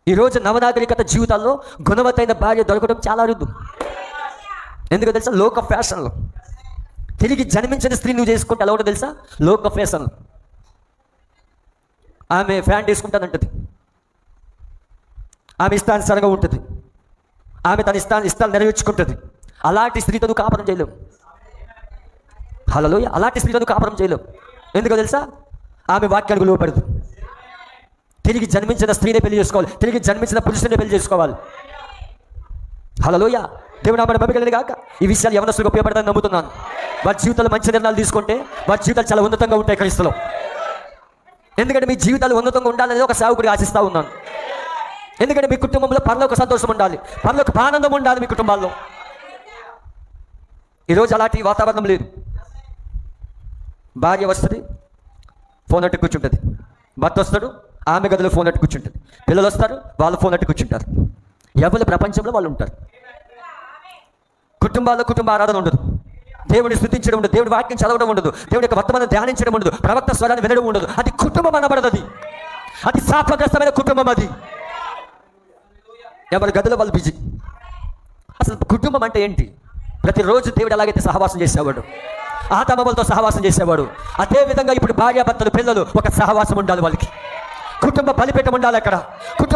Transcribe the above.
ఈరోజు నవనాగరికత జీవితాల్లో గుణవతైన భార్య దొరకడం చాలా అరుదు. ఎందుకో తెలుసా? లోక ఫ్యాషన్లో. తిరిగి జన్మించిన స్త్రీ నువ్వు చేసుకుంటే ఎలా ఉంటుందో తెలుసా? లోక ఫ్యాషన్. ఆమె ఫ్యాంట్ వేసుకుంటానంటది, ఆమె ఇష్టానుసారంగా ఉంటుంది, ఆమె తన ఇష్టాలు నెరవేర్చుకుంటుంది. అలాంటి స్త్రీతో నువ్వు కాపురం చేయలేవు. హల్లెలూయా. అలాంటి స్త్రీతో నువ్వు కాపురం చేయలేవు. ఎందుకో తెలుసా? ఆమె వాక్యానికి లోపడదు. తిరిగి జన్మించిన స్త్రీనే పెళ్లి చేసుకోవాలి, తిరిగి జన్మించిన పురుషునే పెళ్లి చేసుకోవాలి. హల్లెలూయా. దేవుడు నా పంపికలేదు కాక ఈ విషయాలు యవనస్తులకు ఉపయోగపడతాయని నమ్ముతున్నాను. వారి జీవితాలు మంచి నిర్ణయాలు తీసుకుంటే వారి జీవితాలు చాలా ఉన్నతంగా ఉంటాయి క్రీస్తులో. ఎందుకంటే మీ జీవితాలు ఉన్నతంగా ఉండాలని ఒక సేవకుడిగా ఆశిస్తూ ఉన్నాను. ఎందుకంటే మీ కుటుంబంలో పరలోక సంతోషం ఉండాలి, పరలోక ఆనందం ఉండాలి మీ కుటుంబాల్లో. ఈరోజు అలాంటి వాతావరణం లేదు. భార్య వస్తుంది, ఫోన్ అట్టు కూర్చుంటుంది. భర్త వస్తాడు, ఆమె గదిలో ఫోన్ అట్టు కూర్చుంటుంది. పిల్లలు వస్తారు, వాళ్ళు ఫోన్ అట్టు కూర్చుంటారు. ఎవరి ప్రపంచంలో వాళ్ళు ఉంటారు. కుటుంబాల్లో కుటుంబ ఆరాధన ఉండదు, దేవుడిని స్తుతించడం ఉండదు, దేవుడి వాక్యం చదవడం ఉండదు, దేవుడి యొక్క వర్తమానం ధ్యానించడం ఉండదు, ప్రవక్త స్వరాన్ని వినడం ఉండదు. అది కుటుంబం అనబడదు. అది శాపగ్రస్తమైన కుటుంబం. అది ఎవరి గదిలో వాళ్ళు బిజీ. అసలు కుటుంబం అంటే ఏంటి? ప్రతిరోజు దేవుడు ఎలాగైతే సహవాసం చేసేవాడు, ఆదాములతో సహవాసం చేసేవాడు, అదే విధంగా ఇప్పుడు భార్యాభర్తలు, పిల్లలు ఒక సహవాసం ఉండాలి. వాళ్ళకి కుటుంబ బలిపీఠం ఉండాలి. అక్కడ కుటుంబ